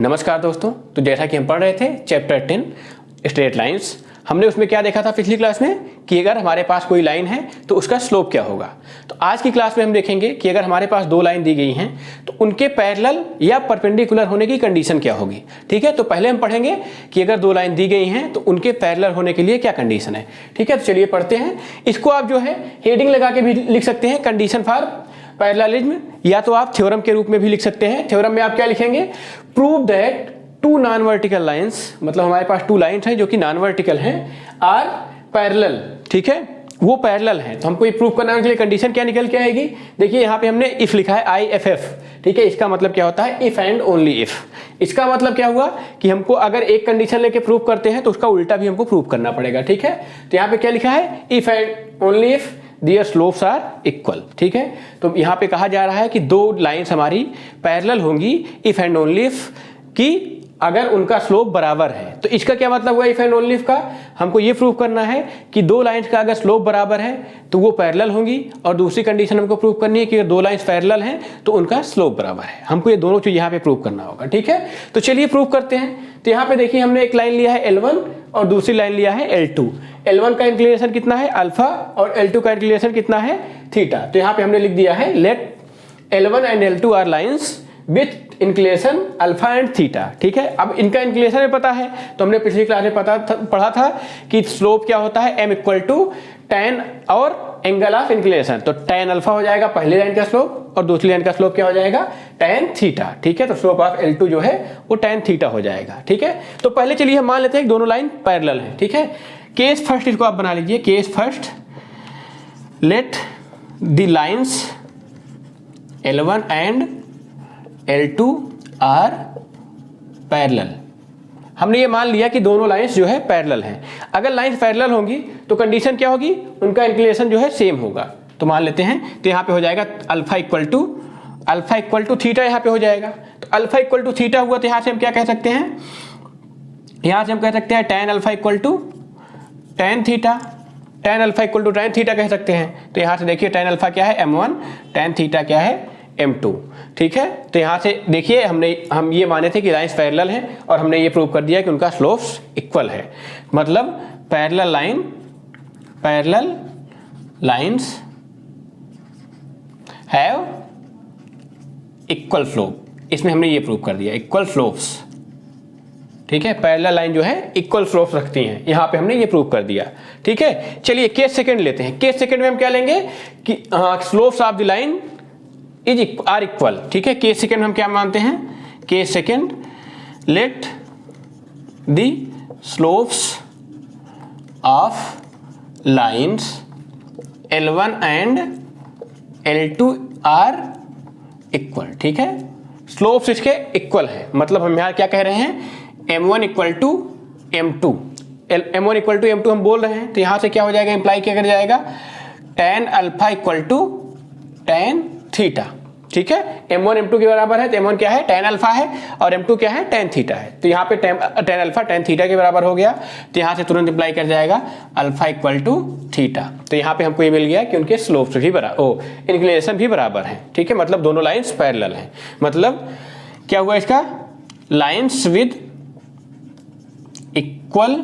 नमस्कार दोस्तों। तो जैसा कि हम पढ़ रहे थे चैप्टर 10 स्ट्रेट लाइंस, हमने उसमें क्या देखा था पिछली क्लास में कि अगर हमारे पास कोई लाइन है तो उसका स्लोप क्या होगा। तो आज की क्लास में हम देखेंगे कि अगर हमारे पास दो लाइन दी गई हैं तो उनके पैरेलल या परपेंडिकुलर होने की कंडीशन क्या होगी। ठीक है, तो पहले हम पढ़ेंगे कि अगर दो लाइन दी गई हैं तो उनके पैरेलल होने के लिए क्या कंडीशन है। ठीक है, तो चलिए पढ़ते हैं। इसको आप जो है हेडिंग लगा के भी लिख सकते हैं, कंडीशन फॉर पैरेललिज्म, या तो आप थ्योरम के रूप में भी लिख सकते हैं। थ्योरम में आप क्या लिखेंगे, prove that two non vertical lines, मतलब हमारे पास टू लाइंस हैं जो कि नॉन वर्टिकल हैं, आर पैरेलल। ठीक है, वो पैरेलल हैं। तो हमको ये प्रूव करने के लिए कंडीशन क्या निकल के आएगी। देखिए यहाँ पे हमने इफ लिखा है, IFF। ठीक है, इसका मतलब क्या होता है, इफ एंड ओनली इफ। इसका मतलब क्या हुआ कि हमको अगर एक कंडीशन लेके प्रूव करते हैं तो उसका उल्टा भी हमको प्रूव करना पड़ेगा। ठीक है, तो यहाँ पे क्या लिखा है, if and only if their slopes are equal. ठीक है, तो यहाँ पे कहा जा रहा है कि दो लाइंस हमारी पैरेलल होंगी इफ एंड ओनली इफ की अगर उनका स्लोप बराबर है। तो इसका क्या मतलब हुआ, इफ एंड ओनली इफ का हमको ये प्रूव करना है कि दो लाइंस का अगर स्लोप बराबर है तो वो पैरेलल होंगी, और दूसरी कंडीशन हमको प्रूव करनी है कि अगर दो लाइंस पैरेलल हैं तो उनका स्लोप बराबर है। हमको ये दोनों चीज यहाँ पे प्रूव करना होगा। ठीक है, तो चलिए प्रूव करते हैं। तो यहाँ पे देखिए हमने एक लाइन लिया है L1 और दूसरी लाइन लिया है L2। L1 का इंक्लिनेशन कितना है, अल्फा, और L2 का इंक्लिनेशन कितना है, थीटा। तो यहाँ पे हमने लिख दिया है let L1 and L2 are lines with inclination alpha and theta. ठीक है, अब इनका इंक्लिनेशन में पता है, तो हमने पिछली क्लास में पढ़ा था कि स्लोप क्या होता है, m इक्वल टू tan और एंगल ऑफ इंक्लिनेशन। तो tan अल्फा हो जाएगा पहली लाइन का स्लोप, और दूसरी लाइन का स्लोप क्या हो जाएगा, tan थीटा। ठीक है, तो स्लोप ऑफ L2 जो है वो tan थीटा हो जाएगा। ठीक है, तो पहले चलिए हम मान लेते हैं दोनों लाइन पैरेलल है। ठीक है, केस फर्स्ट इसको आप बना लीजिए, case first, let the lines L1 and L2 are parallel. हमने ये मान लिया कि दोनों लाइंस जो है पैरेलल हैं। अगर लाइंस पैरेलल होंगी तो कंडीशन क्या होगी, उनका इंक्लिनेशन जो है सेम होगा। तो मान लेते हैं, तो यहाँ पे हो जाएगा अल्फा इक्वल टू थीटा, यहाँ पे हो जाएगा। तो अल्फा इक्वल टू थीटा हुआ, तो यहाँ से हम क्या कह सकते हैं, यहाँ से हम कह सकते हैं tan alpha equal to tan theta, tan alpha equal to tan theta कह सकते हैं। तो यहाँ से देखिए tan अल्फा क्या है M1, tan थीटा क्या है M2। ठीक है, तो यहाँ से देखिए हम ये माने थे कि लाइंस पैरेलल हैं, और हमने ये प्रूव कर दिया कि उनका स्लोप्स इक्वल है। मतलब parallel lines have equal slope. इसमें हमने ये प्रूव कर दिया, इक्वल स्लोप्स। ठीक है, पैरेलल लाइन जो है इक्वल स्लोप्स रखती हैं, यहाँ पे हमने ये प्रूव कर दिया। ठीक है, चलिए केस सेकंड लेते हैं। केस सेकंड में हम क्या लेंगे कि slopes of the line are equal. ठीक है, केस सेकंड हम क्या मानते हैं, case second, let the slopes of lines L1 and L2 are equal. ठीक है, स्लोप्स इसके इक्वल है, मतलब हम यहाँ क्या कह रहे हैं, M1 equal to M2, M1 equal to M2 हम बोल रहे हैं। तो यहाँ से क्या हो जाएगा, इंप्लाई क्या कर जाएगा, tan alpha equal to tan theta. ठीक है, M1 M2 के बराबर है, तो M1 क्या है, tan अल्फा है, और M2 क्या है, tan थीटा है। तो यहाँ पे tan अल्फा tan थीटा के बराबर हो गया। तो यहाँ से तुरंत इंप्लाई कर जाएगा अल्फा इक्वल टू थीटा। तो यहाँ पे हमको ये मिल गया कि उनके स्लोप्स भी बराबर, इंक्लिनेशन भी बराबर है। ठीक है, मतलब दोनों लाइंस पैरेलल हैं। मतलब क्या हुआ इसका, lines with equal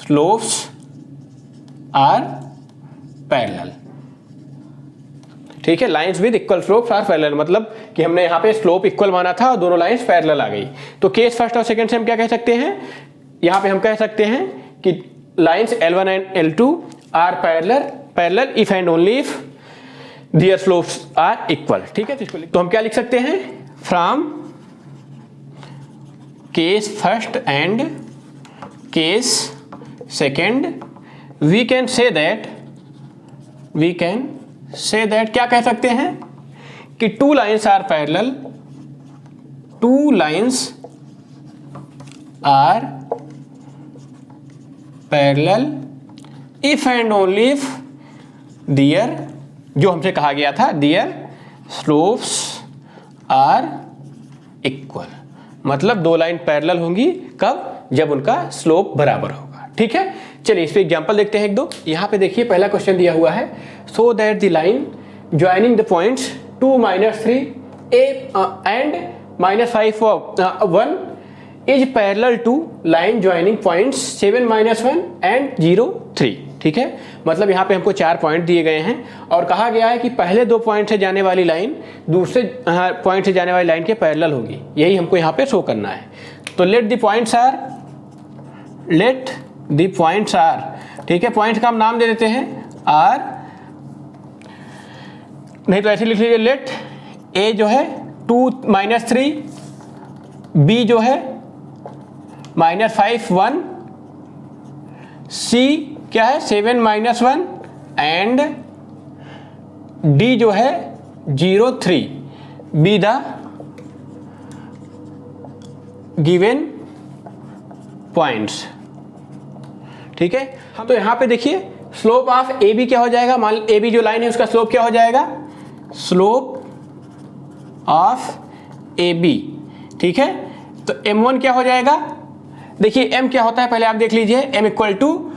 slopes are parallel. ठीक है, lines with equal slopes are parallel, मतलब कि हमने यहाँ पे स्लोप इक्वल माना था और दोनों लाइंस पैरेलल आ गई। तो केस फर्स्ट और सेकंड से हम क्या कह सकते हैं, यहाँ पे हम कह सकते हैं कि lines L1 and L2 are parallel if and only if their slopes are equal. ठीक है, तो हम क्या लिख सकते हैं, from case first and case second we can say that क्या कह सकते हैं कि two lines are parallel, two lines are parallel if and only if their, जो हमसे कहा गया था, देयर स्लोप्स आर इक्वल। मतलब दो लाइन पैरेलल होंगी कब, जब उनका स्लोप बराबर होगा। ठीक है, चलिए इस पे एग्जांपल देखते हैं एक दो। यहाँ पे देखिए पहला क्वेश्चन दिया हुआ है, so that the line joining the points 2 - 3 a and 1 is parallel to line joining points 7 -1 and 0 3। ठीक है, मतलब यहाँ पे हमको 4 पॉइंट दिए गए हैं और कहा गया है कि पहले 2 पॉइंट से जाने वाली लाइन दूसरे पॉइंट से जाने वाली लाइन के पैरेलल होगी, यही हमको यहाँ पे शो करना है। तो लेट द पॉइंट्स आर, ठीक है, पॉइंट का हम नाम दे देते हैं आर, नहीं तो ऐसे लिख लीजिए, लेट ए जो है 2 -3, बी जो है -5 1, सी क्या है 7 -1 एंड डी जो है 0 3 बी द गिवन पॉइंट्स। ठीक है, तो यहां पे देखिए स्लोप ऑफ ए बी क्या हो जाएगा, मान ए बी जो लाइन है उसका स्लोप क्या हो जाएगा, स्लोप ऑफ ए बी। ठीक है, तो m1 क्या हो जाएगा, देखिए m क्या होता है पहले आप देख लीजिए, m equal to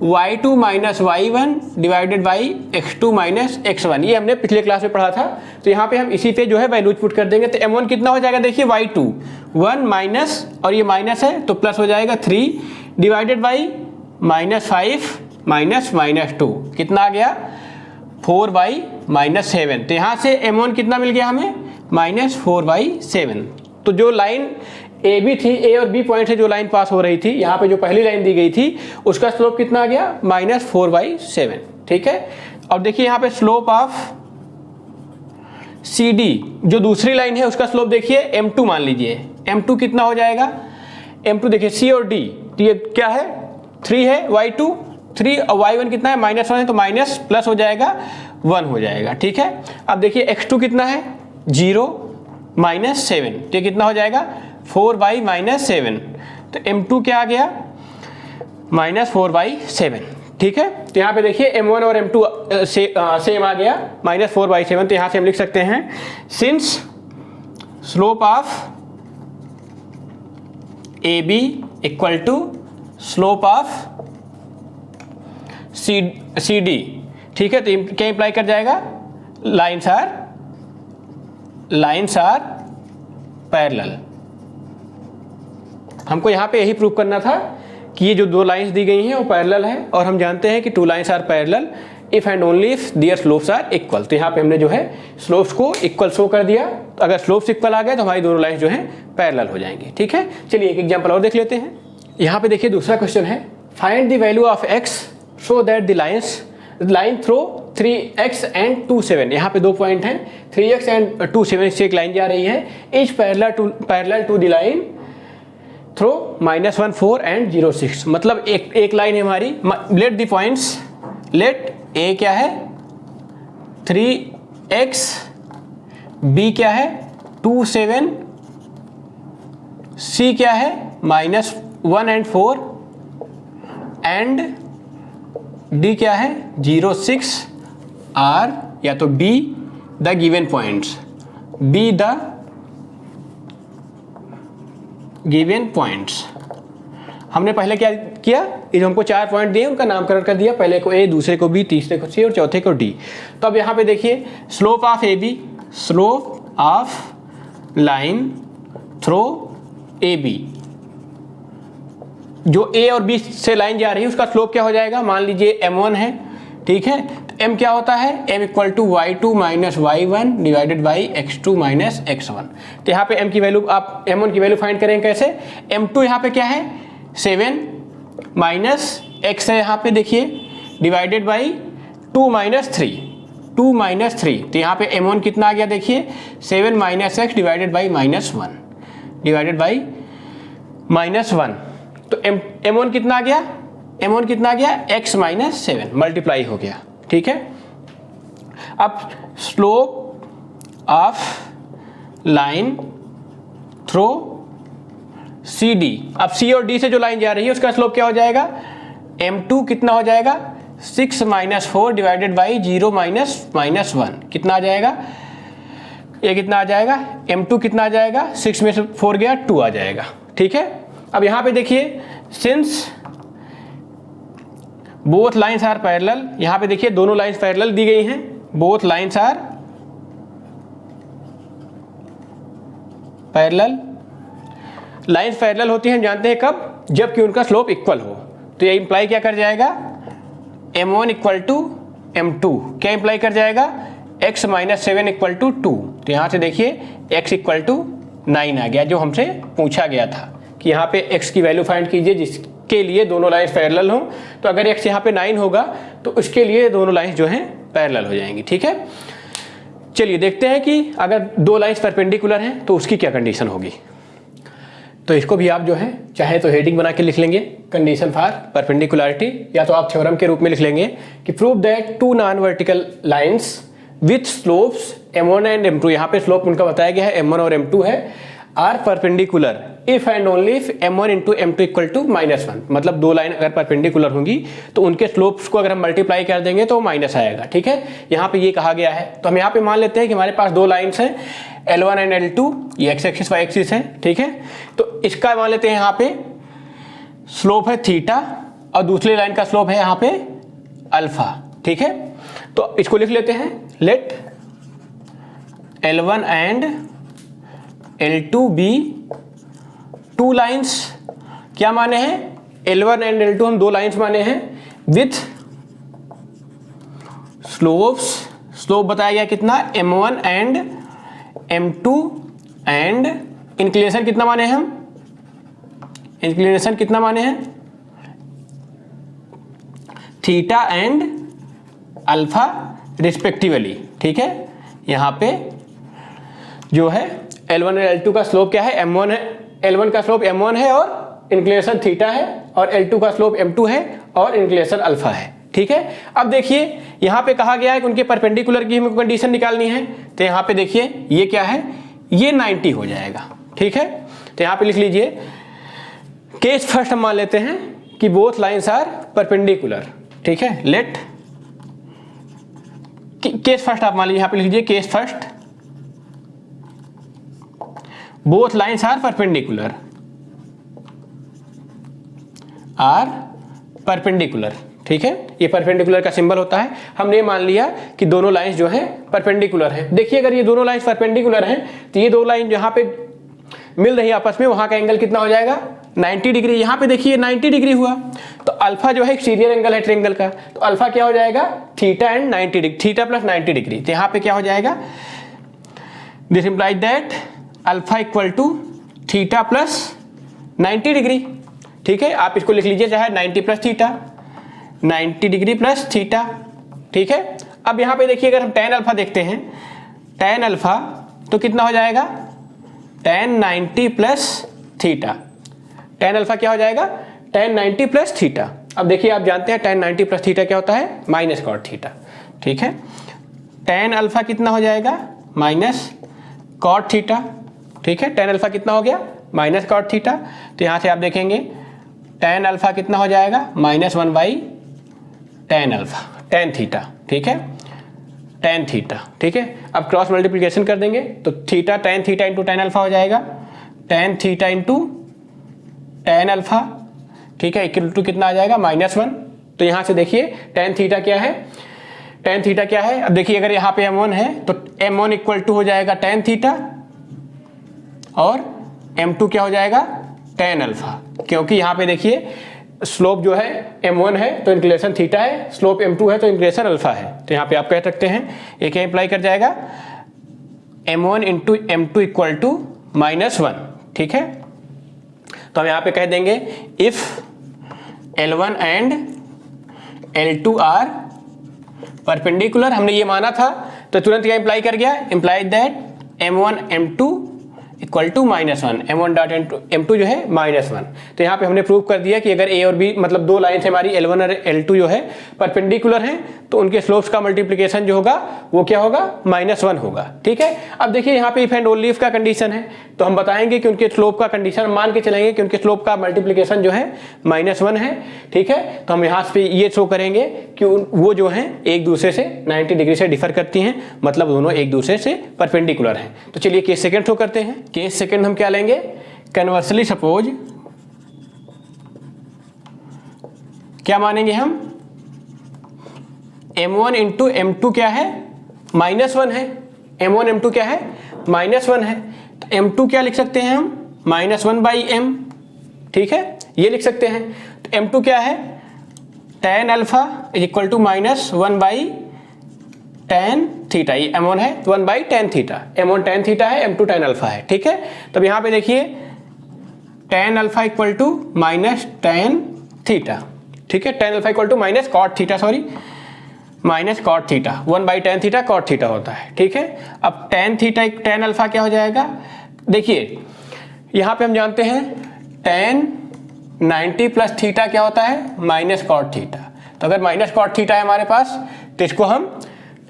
y2 - y1 divided by x2 - x1, ये हमने पिछले क्लास में पढ़ा था। तो यहाँ पे हम इसी पे जो है वैल्यूज पुट कर देंगे, तो m1 कितना हो जाएगा, देखिए y2 1 माइनस और ये माइनस है तो प्लस हो जाएगा 3 डिवाइडेड बाई -5 -2 कितना आ गया 4/-7। तो यहाँ से m1 कितना मिल गया हमें -4/7। तो जो लाइन ए बी थी, ए और बी पॉइंट से जो लाइन पास हो रही थी, यहाँ पे जो पहली लाइन दी गई थी उसका स्लोप कितना आ गया -4/7। ठीक है, अब देखिए यहाँ पे स्लोप ऑफ सी डी जो दूसरी लाइन है उसका स्लोप देखिए m2 मान लीजिए, m2 कितना हो जाएगा, m2 देखिए सी और डी, तो ये क्या है 3 है, y2 3 और y1 कितना है -1 है, तो माइनस प्लस हो जाएगा 1 हो जाएगा। ठीक है, अब देखिए x2 कितना है 0 -7, तो कितना हो जाएगा 4/-7, तो m2 क्या आ गया -4/7। ठीक है, तो यहाँ पे देखिए m1 और m2 सेम आ गया -4/7, तो यहाँ से हम लिख सकते हैं since slope of A B equal to slope of C D. ठीक है, तो क्या इंप्लाई कर जाएगा, लाइन्स आर पैरेलल। हमको यहाँ पे यही प्रूव करना था कि ये जो 2 लाइंस दी गई हैं वो पैरेलल है, और हम जानते हैं कि 2 lines are parallel if and only if their slopes are equal. तो यहाँ पे हमने जो है स्लोप्स को इक्वल शो कर दिया, तो अगर स्लोप्स इक्वल आ गए तो हमारी दोनों लाइंस जो हैं पैरेलल हो जाएंगी। ठीक है, चलिए एक एग्जांपल और देख लेते हैं। यहाँ पे देखिए दूसरा क्वेश्चन है, find the value of x so that the line throw 3x and 2 7। यहाँ पे 2 पॉइंट हैं 3x एंड 2 7 से एक लाइन जा रही है, is parallel to the line through -1 4 and 0 6। मतलब एक लाइन है हमारी, let the points, let a क्या है 3x, b क्या है 2 7, c क्या है -1 एंड 4 एंड d क्या है 0 6 r, या तो b the given points, b the given points. हमने पहले क्या किया, ये जो हमको 4 पॉइंट दिए उनका नामकरण कर दिया, पहले को a, दूसरे को b, तीसरे को c और चौथे को d। तो अब यहाँ पे देखिए slope of A B, slope of line through A B, जो a और b से लाइन जा रही है उसका स्लोप क्या हो जाएगा, मान लीजिए m1 है। ठीक है, तो m क्या होता है, m equal to y2 - y1 divided by x2 - x1। तो यहाँ पे m की वैल्यू, आप m1 की वैल्यू फाइंड करेंगे कैसे, m2 यहाँ पे क्या है 7 माइनस x है यहाँ पे देखिए डिवाइडेड बाई 2 - 3, तो यहाँ पे m1 कितना आ गया देखिए 7 - x divided by -1 divided by -1। तो m1 कितना आ गया, m1 कितना आ गया x - 7 मल्टीप्लाई हो गया। ठीक है, अब slope of line through C D, अब c और d से जो लाइन जा रही है उसका स्लोप क्या हो जाएगा, m2 कितना हो जाएगा 6 - 4 डिवाइडेड बाई 0 -1 कितना आ जाएगा, ये कितना आ जाएगा m2 कितना आ जाएगा, 6 में से 4 गया 2 आ जाएगा। ठीक है, अब यहाँ पे देखिए since both lines are parallel, यहाँ पे देखिए दोनों लाइन्स पैरेलल दी गई हैं, both lines are parallel. Lines parallel होती हैं जानते हैं कब, जबकि उनका स्लोप इक्वल हो। तो ये इंप्लाई क्या कर जाएगा, m1 इक्वल टू m2 क्या इंप्लाई कर जाएगा, x माइनस 7 इक्वल टू 2। तो यहाँ से देखिए x इक्वल टू 9 आ गया, जो हमसे पूछा गया था कि यहाँ पे x की वैल्यू फाइंड कीजिए जिसके लिए दोनों लाइंस पैरेलल हों। तो अगर x यहाँ पे 9 होगा तो उसके लिए दोनों लाइंस जो हैं पैरेलल हो जाएंगी। ठीक है, चलिए देखते हैं कि अगर दो लाइंस परपेंडिकुलर हैं तो उसकी क्या कंडीशन होगी। तो इसको भी आप जो है चाहे तो हेडिंग बना के लिख लेंगे, कंडीशन फॉर परपेंडिकुलरिटी, या तो आप थ्योरम के रूप में लिख लेंगे कि prove that two non vertical lines with slopes m1 and m2, यहाँ पे स्लोप उनका बताया गया है m1 और m2 है, are perpendicular if and only if m1 into m2 equal to -1। मतलब दो लाइन अगर परपेंडिकुलर होंगी तो उनके स्लोप्स को अगर हम मल्टीप्लाई कर देंगे तो माइनस आएगा। ठीक है, यहाँ पे ये कहा गया है। तो हम यहाँ पे मान लेते हैं कि हमारे पास दो लाइन्स हैं L1 एंड L2, ये x एक्सिस y एक्सिस है। ठीक है, तो इसका मान लेते हैं यहाँ पे स्लोप है थीटा और दूसरी लाइन का स्लोप है यहाँ पे अल्फा। ठीक है, तो इसको लिख लेते हैं, let L1 and L2 be two lines. क्या माने हैं, L1 एंड L2 हम दो लाइंस माने हैं विथ स्लोप्स, स्लोप बताया गया कितना m1 and m2 and inclination कितना माने हैं हम, इंक्लिनेशन कितना माने हैं थीटा एंड अल्फा रिस्पेक्टिवली। ठीक है, यहाँ पे जो है L1 और L2 का स्लोप क्या है, m1 है, L1 का स्लोप m1 है और इंक्लिनेशन थीटा है, और L2 का स्लोप m2 है और इंक्लिनेशन अल्फा है। ठीक है, अब देखिए यहाँ पे कहा गया है कि उनके परपेंडिकुलर की हमें कंडीशन निकालनी है। तो यहाँ पे देखिए ये क्या है, ये 90 हो जाएगा। ठीक है, तो यहाँ पे लिख लीजिए केस फर्स्ट हम मान लेते हैं कि बोथ लाइंस आर परपेंडिकुलर। ठीक है, लेट केस फर्स्ट आप मान लीजिए, यहाँ पे लिख लीजिए case first both lines are perpendicular, are perpendicular. ठीक है, ये परपेंडिकुलर का सिंबल होता है। हमने मान लिया कि दोनों लाइंस जो हैं परपेंडिकुलर हैं। देखिए अगर ये दोनों लाइंस परपेंडिकुलर हैं तो ये दो लाइन जहाँ पे मिल रही है आपस में, वहाँ का एंगल कितना हो जाएगा, 90 डिग्री। यहाँ पे देखिए 90 डिग्री हुआ, तो अल्फा जो है एक्सटीरियर एंगल है ट्रायंगल का, तो अल्फा क्या हो जाएगा, theta and 90 degree, theta plus 90 degree. तो यहाँ पे क्या हो जाएगा, this implies that alpha equal to theta plus 90 degree. ठीक है, आप इसको लिख लीजिए चाहे 90 plus theta, 90 degree plus theta. ठीक है, अब यहाँ पे देखिए अगर हम tan अल्फा देखते हैं, tan अल्फा तो कितना हो जाएगा, tan 90 plus theta. tan alpha क्या हो जाएगा, tan 90 प्लस थीटा। अब देखिए आप जानते हैं tan 90 प्लस थीटा क्या होता है, माइनस कॉट थीटा। ठीक है, tan अल्फा कितना हो जाएगा, माइनस कॉट थीटा। ठीक है, tan अल्फा कितना हो गया, माइनस कॉट थीटा। तो यहाँ से आप देखेंगे tan अल्फा कितना हो जाएगा, -1 by tan alpha, tan theta. ठीक है, tan थीटा। ठीक है, अब क्रॉस मल्टीप्लिकेशन कर देंगे तो theta tan theta into tan alpha हो जाएगा, tan theta into tan alpha. ठीक है, इक्वल टू कितना आ जाएगा, -1। तो यहाँ से देखिए tan थीटा क्या है, tan थीटा क्या है, अब देखिए अगर यहाँ पे m1 है तो m1 इक्वल टू हो जाएगा tan थीटा और m2 क्या हो जाएगा, tan अल्फा। क्योंकि यहाँ पे देखिए स्लोप जो है m1 है तो इंक्लिनेशन थीटा है, स्लोप m2 है तो इंक्लिनेशन अल्फा है। तो यहाँ पे आप कह सकते हैं ये क्या इंप्लाई कर जाएगा, m1 into m2 equal to -1। ठीक है, तो हम यहाँ पे कह देंगे if L1 and L2 are perpendicular, हमने ये माना था तो तुरंत क्या इंप्लाई कर गया, imply that m1 m2 equal to -1, m1 dot m2 जो है -1। तो यहाँ पे हमने प्रूव कर दिया कि अगर a और b मतलब दो लाइन से हमारी L1 और L2 जो है परपेंडिकुलर हैं तो उनके स्लोप्स का मल्टीप्लिकेशन जो होगा वो क्या होगा, -1 होगा। ठीक है, अब देखिए यहाँ पे इफ एंड ओनली इफ का कंडीशन है तो हम बताएंगे कि उनके स्लोप का कंडीशन मान के चलेंगे कि उनके स्लोप का मल्टीप्लिकेशन जो है -1 है। ठीक है, तो हम यहाँ पे ये शो करेंगे कि वो जो है एक दूसरे से 90 डिग्री से डिफर करती हैं, मतलब दोनों एक दूसरे से परपेंडिकुलर हैं। तो चलिए केस सेकंड शो करते हैं। केस सेकंड हम क्या लेंगे, कन्वर्सली सपोज क्या मानेंगे हम, m1 इंटू m2 क्या है, -1 है, m1 m2 क्या है, -1 है। तो m2 क्या लिख सकते हैं हम, -1/m, ठीक है, ये लिख सकते हैं। तो m2 क्या है, tan alpha equal to -1/tan theta, ये m1 है 1/tan theta, m1 tan theta है, m2 tan अल्फा है, ठीक है। तब यहाँ पे देखिए tan alpha equal to -tan theta, ठीक है, tan alpha equal to -cot theta, sorry -cot theta, 1/tan theta cot theta होता है, ठीक है। अब tan थीटा tan अल्फा क्या हो जाएगा, देखिए यहाँ पे हम जानते हैं tan 90 प्लस थीटा क्या होता है, -cot थीटा। तो अगर -cot थीटा है हमारे पास तो इसको हम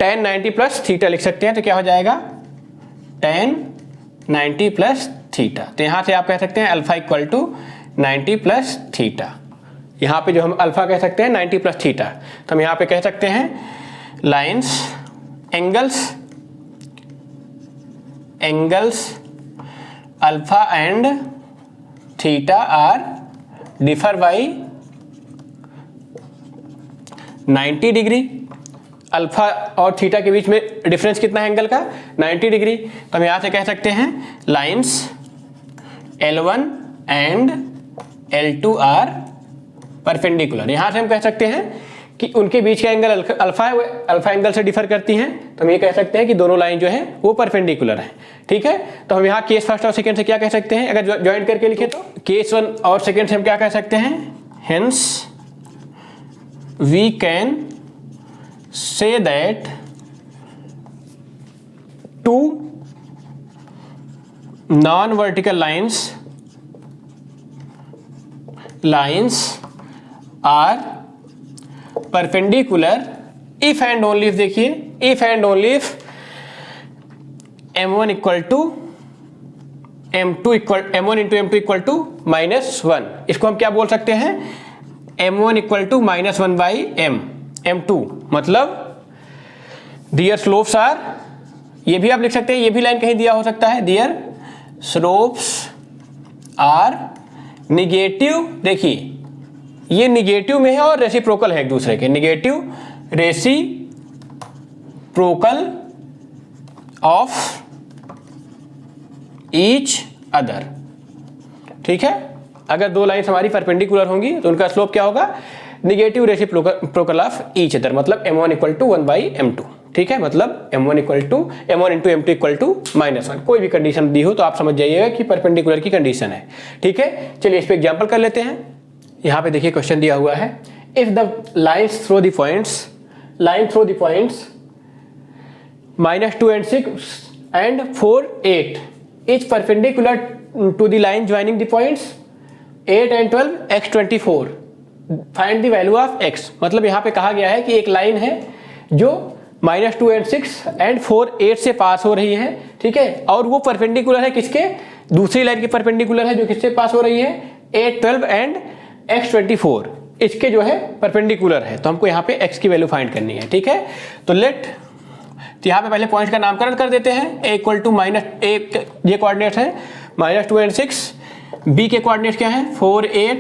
tan 90 प्लस थीटा लिख सकते हैं। तो क्या हो जाएगा, tan 90 प्लस थीटा। तो यहाँ से आप कह सकते हैं alpha equal to 90 plus theta. यहाँ पे जो हम अल्फा कह सकते हैं 90 प्लस थीटा, तो हम यहाँ पे कह सकते हैं lines angles alpha and theta are differ by 90 degree. Alpha और थीटा के बीच में डिफरेंस कितना है एंगल का, 90 डिग्री। तो हम यहाँ से कह सकते हैं lines L1 and L2 are perpendicular. यहाँ से हम कह सकते हैं कि उनके बीच का एंगल अल्फा है, अल्फा एंगल से डिफर करती हैं। तो हम ये कह सकते हैं कि दोनों लाइन जो है वो परपेंडिकुलर है, ठीक है। तो हम यहाँ केस फर्स्ट और सेकंड से क्या कह सकते हैं, अगर ज्वाइन करके लिखे तो केस 1 और सेकंड से हम क्या कह सकते हैं, hence we can say that two non vertical lines are perpendicular if and only if, देखिए if and only if m1 equal to m1 into m2 equal to -1। इसको हम क्या बोल सकते हैं, m1 इक्वल टू -1/m2, मतलब दियर slopes are, ये भी आप लिख सकते हैं, ये भी लाइन कहीं दिया हो सकता है, दियर स्लोप्स आर निगेटिव। देखिए ये निगेटिव में है और रेसिप्रोकल है एक दूसरे के, negative reciprocal of each other, ठीक है। अगर दो लाइन्स हमारी परपेंडिकुलर होंगी तो उनका स्लोप क्या होगा, negative reciprocal of each other, मतलब m1 इक्वल टू 1/m2, ठीक है। मतलब m1 into m2 equal to -1। कोई भी कंडीशन दी हो तो आप समझ जाइएगा कि परपेंडिकुलर की कंडीशन है, ठीक है। चलिए इस पे एग्जांपल कर लेते हैं। यहाँ पे देखिए क्वेश्चन दिया हुआ है, if the lines through the points -2 and 6 and 4 8 each perpendicular to the line joining the points 8 and 12 x 24, find the value of x। मतलब यहाँ पे कहा गया है कि एक लाइन है जो -2 and 6 and 4 8 से पास हो रही है, ठीक है, और वो परपेंडिकुलर है किसके, दूसरी लाइन के परपेंडिकुलर है जो किससे पास हो रही है, 8 12 एंड x 24, इसके जो है परपेंडिकुलर है। तो हमको यहाँ पे x की वैल्यू फाइंड करनी है, ठीक है। तो यहाँ पे पहले पॉइंट का नामकरण कर देते हैं, a इक्वल टू -1, ये कोऑर्डिनेट्स है -2 and 6, b के कोऑर्डिनेट क्या है 4 8,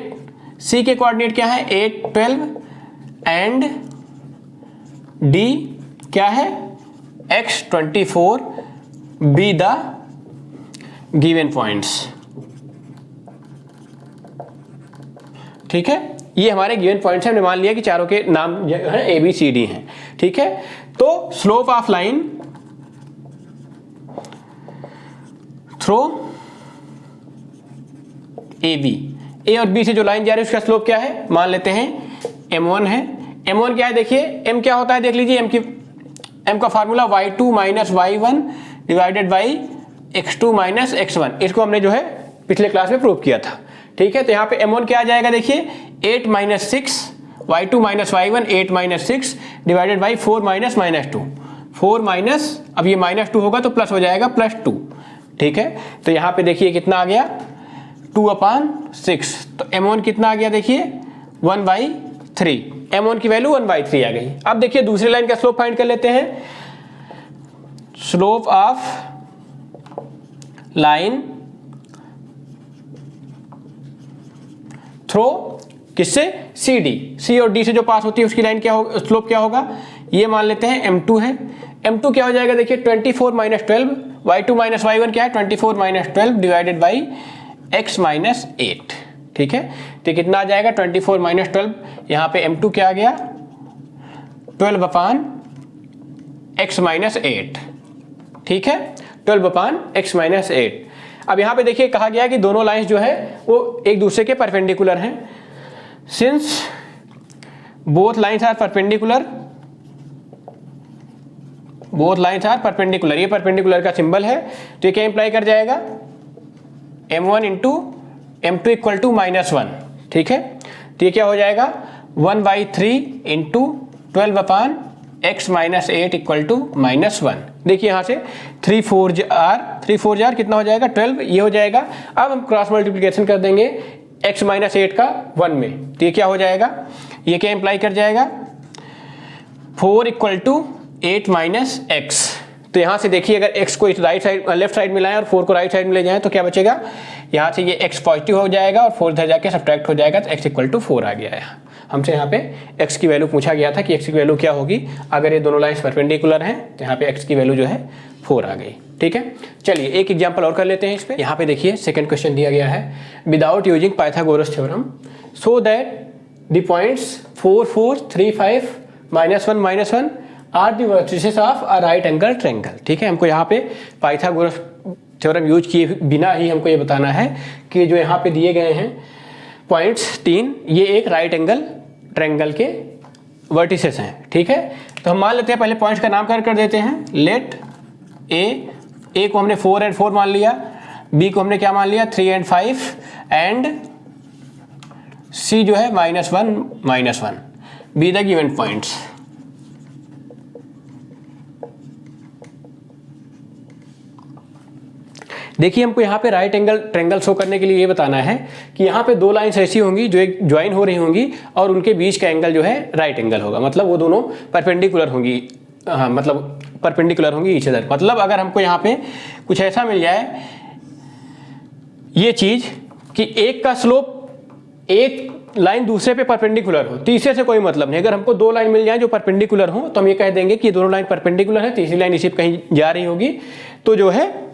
c के कोऑर्डिनेट क्या है 8 12 एंड d क्या है x 24, be the given points, ठीक है। ये हमारे गिवन पॉइंट्स हैं, हमने मान लिया कि चारों के नाम जो है ए बी सी डी हैं, ठीक है। तो slope of line through A B, A और बी से जो लाइन जा रही है उसका स्लोप क्या है, मान लेते हैं m1 है। m1 क्या है, देखिए m क्या होता है, देख लीजिए m का formula y2 minus y1 divided by x2 minus x1। इसको हमने जो है पिछले क्लास में प्रूव किया था, ठीक है। तो यहाँ पे m1 क्या आ जाएगा, देखिए 8 minus 6 y2 minus y1 8 minus 6 divided by 4 minus -2, 4 minus, अब ये -2 होगा तो प्लस हो जाएगा +2, ठीक है। तो यहाँ पे देखिए कितना आ गया 2/6। तो m1 कितना आ गया, देखिए 1/3, m1 की वैल्यू 1/3 आ गई। अब देखिए दूसरी लाइन का स्लोप फाइंड कर लेते हैं, स्लोप ऑफ लाइन थ्रो किससे, सी डी, सी और डी से जो पास होती है उसकी लाइन क्या होगा, स्लोप क्या होगा, ये मान लेते हैं m2 है। m2 क्या हो जाएगा, देखिए 24 माइनस 12 y2 माइनस y1 क्या है 24 minus 12 divided by x minus 8, ठीक है। तो कितना आ जाएगा 24 माइनस 12, यहाँ पे m2 क्या आ गया 12 अपान x माइनस 8, ठीक है, 12 अपान x माइनस 8। अब यहाँ पे देखिए कहा गया कि दोनों लाइंस जो है वो एक दूसरे के परपेंडिकुलर हैं। Since both lines are perpendicular, both lines are perpendicular, ये परपेंडिकुलर का सिंबल है, तो ये क्या इंप्लाई कर जाएगा m1 into m2 equal to -1, ठीक है। तो ये क्या हो जाएगा 1/3 into 12 upon x minus 8 equal to -1। देखिए यहाँ से 3 4 जार कितना हो जाएगा 12, ये हो जाएगा। अब हम क्रॉस मल्टीप्लिकेशन कर देंगे x माइनस 8 का 1 में, तो ये क्या हो जाएगा, ये क्या इंप्लाई कर जाएगा 4 इक्वल टू 8 माइनस एक्स। तो यहाँ से देखिए अगर x को राइट साइड लेफ्ट साइड में लाएं और 4 को राइट साइड में ले जाएं तो क्या बचेगा, यहाँ से ये x पॉजिटिव हो जाएगा और 4 इधर जाके सब्ट्रैक्ट हो जाएगा, तो x इक्वल टू 4 आ गया है। हमसे यहाँ पे x की वैल्यू पूछा गया था कि x की वैल्यू क्या होगी अगर ये दोनों लाइंस परपेंडिकुलर हैं, तो यहाँ पे x की वैल्यू जो है 4 आ गई, ठीक है। चलिए एक एग्जांपल और कर लेते हैं इस पे। यहाँ पे देखिए सेकंड क्वेश्चन दिया गया है, without using Pythagoras theorem so that the points 4 4 3 5 -1 -1 are the vertices of a right angle triangle, ठीक है। हमको यहाँ पे पाइथागोरस थ्योरम यूज किए बिना ही हमको ये बताना है कि जो यहाँ पे दिए गए हैं पॉइंट्स 3, ये एक राइट एंगल ट्रायंगल के वर्टिसेस हैं, ठीक है। तो हम मान लेते हैं, पहले पॉइंट्स का नामकरण कर देते हैं। लेट ए को हमने 4 और 4 मान लिया, बी को हमने क्या मान लिया 3 और 5 एंड सी जो है -1 -1 बी द गिवन पॉइंट्स। देखिए हमको यहाँ पे राइट एंगल ट्रायंगल शो करने के लिए ये बताना है कि यहाँ पे दो लाइंस ऐसी होंगी जो एक ज्वाइन हो रही होंगी और उनके बीच का एंगल जो है राइट एंगल होगा, मतलब वो दोनों परपेंडिकुलर होंगी, हाँ मतलब परपेंडिकुलर होंगी ईच अदर। मतलब अगर हमको यहाँ पे कुछ ऐसा मिल जाए ये चीज कि एक का स्लोप एक लाइन दूसरे पे परपेंडिकुलर हो, तीसरे से कोई मतलब नहीं। अगर हमको दो लाइन मिल जाए जो परपेंडिकुलर हो तो हम ये कह देंगे कि दोनों लाइन परपेंडिकुलर है, तीसरी लाइन इसी पे कहीं जा रही होगी, तो जो है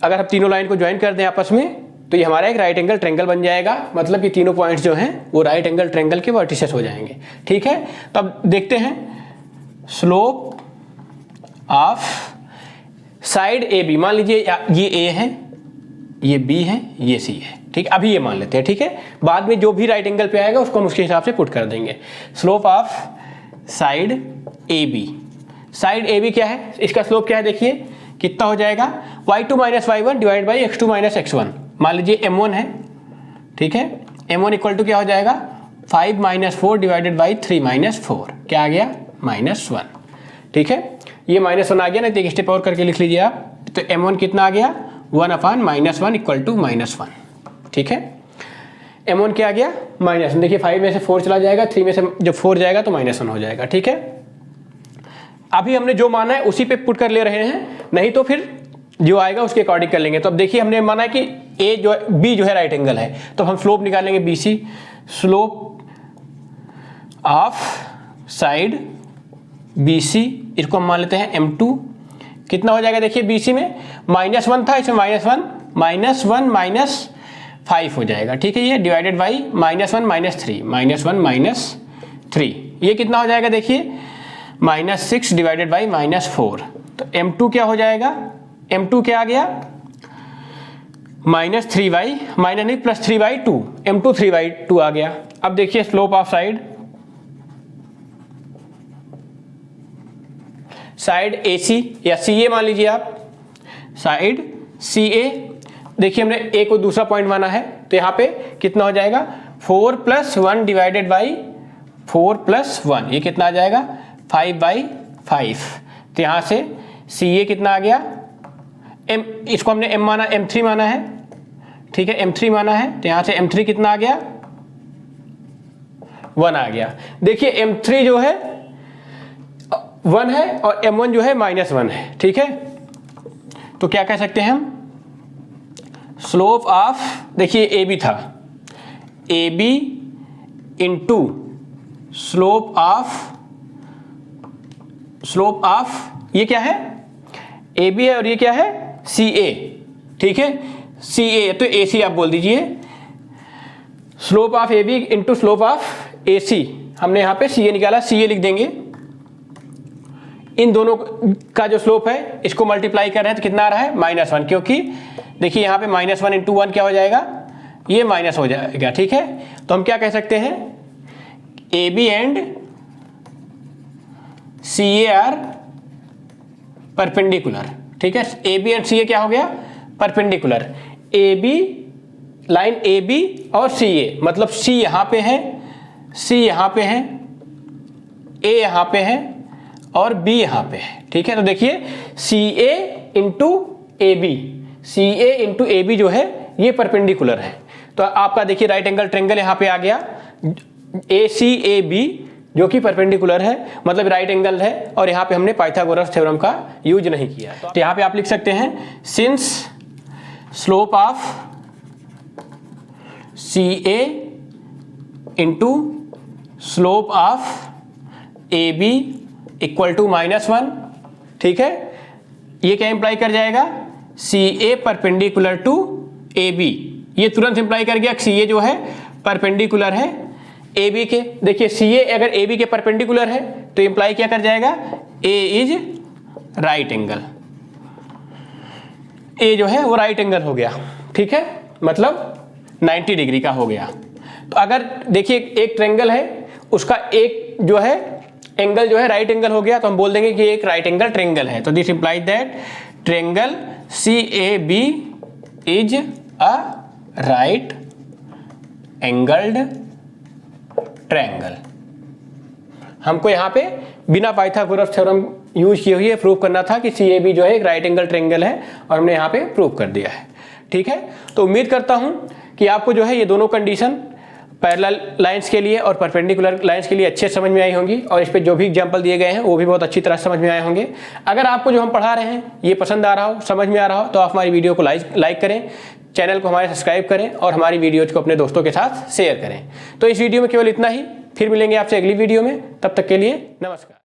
अगर हम तीनों लाइन को ज्वाइन कर दें आपस में तो ये हमारा एक राइट एंगल ट्रायंगल बन जाएगा। मतलब कि तीनों पॉइंट्स जो हैं वो राइट एंगल ट्रायंगल के वर्टिसेस हो जाएंगे, ठीक है। तो अब देखते हैं slope of side A B, मान लीजिए ये ए है, ये बी है, ये सी है, ठीक है। अभी ये मान लेते हैं, ठीक है, बाद में जो भी राइट एंगल पे आएगा उसको हम उसके हिसाब से पुट कर देंगे। Slope of side A B, side A B क्या है, इसका स्लोप क्या है देखिए कितना हो जाएगा y2 minus y1 divide by x2 minus x1। मान लीजिए m1 है, ठीक है, m1 इक्वल टू क्या हो जाएगा 5 माइनस 4 डिवाइडेड बाई 3 माइनस 4, क्या आ गया -1, ठीक है। ये -1 आ गया ना, तो एक स्टेप और करके लिख लीजिए आप। तो m1 कितना आ गया 1 अपान -1 इक्वल टू -1, ठीक है। m1 क्या आ गया -1, देखिए 5 में से 4 चला जाएगा, 3 में से जब 4 जाएगा तो -1 हो जाएगा, ठीक है। अभी हमने जो माना है उसी पे पुट कर ले रहे हैं, नहीं तो फिर जो आएगा उसके अकॉर्डिंग कर लेंगे। तो अब देखिए हमने माना है कि ए जो है बी जो है राइट एंगल है, तो हम स्लोप निकालेंगे BC, slope of side BC, इसको हम मान लेते हैं m2, कितना हो जाएगा देखिए BC में -1 था, इसमें -1 -5 हो जाएगा, ठीक है। ये डिवाइडेड बाई -1 -3, ये कितना हो जाएगा देखिए -6 डिवाइडेड बाई -4। तो m2 क्या हो जाएगा, m2 क्या आ गया +3/2, m2 3/2 आ गया। अब देखिए स्लोप ऑफ साइड AC या CA मान लीजिए आप, साइड CA, देखिए हमने A को दूसरा पॉइंट माना है, तो यहाँ पे कितना हो जाएगा 4 + 1 डिवाइडेड बाई 4 + 1, ये कितना आ जाएगा 5/5। तो यहाँ से CA कितना आ गया M, इसको हमने M माना, M3 माना है, ठीक है, M3 माना है, तो यहाँ से M3 कितना आ गया 1 आ गया। देखिए M3 जो है 1 है और M1 जो है -1 है, ठीक है। तो क्या कह सकते हैं हम, स्लोप ऑफ, देखिए AB था, AB इंटू स्लोप ऑफ ये क्या है AB है और ये क्या है CA, ठीक है, CA तो AC आप बोल दीजिए, slope of AB into slope of AC, हमने यहाँ पे CA निकाला, CA लिख देंगे। इन दोनों का जो स्लोप है इसको मल्टीप्लाई कर रहे हैं तो कितना आ रहा है -1, क्योंकि देखिए यहाँ पे -1 इंटू 1 क्या हो जाएगा, ये माइनस हो जाएगा, ठीक है। तो हम क्या कह सकते हैं, AB and CA are perpendicular, ठीक है। AB एंड CA क्या हो गया, परपेंडिकुलर। AB लाइन AB और CA, मतलब C यहाँ पे है, C यहाँ पे है, A यहाँ पे है और B यहाँ पे है, ठीक है। तो देखिए CA into AB, CA into AB जो है ये परपेंडिकुलर है। तो आपका देखिए राइट एंगल ट्रायंगल यहाँ पे आ गया, ACAB जो कि परपेंडिकुलर है, मतलब राइट एंगल है, और यहाँ पे हमने पाइथागोरस थ्योरम का यूज नहीं किया। तो यहाँ पे आप लिख सकते हैं since slope of CA into slope of AB equal to -1, ठीक है। ये क्या इंप्लाई कर जाएगा, CA परपेंडिकुलर टू AB, ये तुरंत इंप्लाई कर गया CA जो है परपेंडिकुलर है AB के। देखिए CA अगर AB के परपेंडिकुलर है तो इंप्लाई क्या कर जाएगा, A is right angle, A जो है वो राइट एंगल हो गया, ठीक है, मतलब 90 डिग्री का हो गया। तो अगर देखिए एक ट्रायंगल है, उसका एक जो है एंगल जो है राइट एंगल हो गया, तो हम बोल देंगे कि एक राइट एंगल ट्रायंगल है। तो this implies that triangle CAB is a right angled triangle. हमको यहाँ पे बिना पाइथागोरस थ्योरम यूज किए हुए प्रूव करना था कि CAB जो है एक राइट एंगल ट्रायंगल है, और हमने यहाँ पे प्रूव कर दिया है, ठीक है। तो उम्मीद करता हूँ कि आपको जो है ये दोनों कंडीशन पैरेलल लाइंस के लिए और परपेंडिकुलर लाइंस के लिए अच्छे समझ में आई होंगी, और इस पे जो भी एग्जांपल दिए गए हैं वो भी बहुत अच्छी तरह समझ में आए होंगे। अगर आपको जो हम पढ़ा रहे हैं ये पसंद आ रहा हो, समझ में आ रहा हो, तो आप हमारी वीडियो को लाइक करें, चैनल को हमारे सब्सक्राइब करें और हमारी वीडियोज को अपने दोस्तों के साथ शेयर करें। तो इस वीडियो में केवल इतना ही, फिर मिलेंगे आपसे अगली वीडियो में, तब तक के लिए नमस्कार।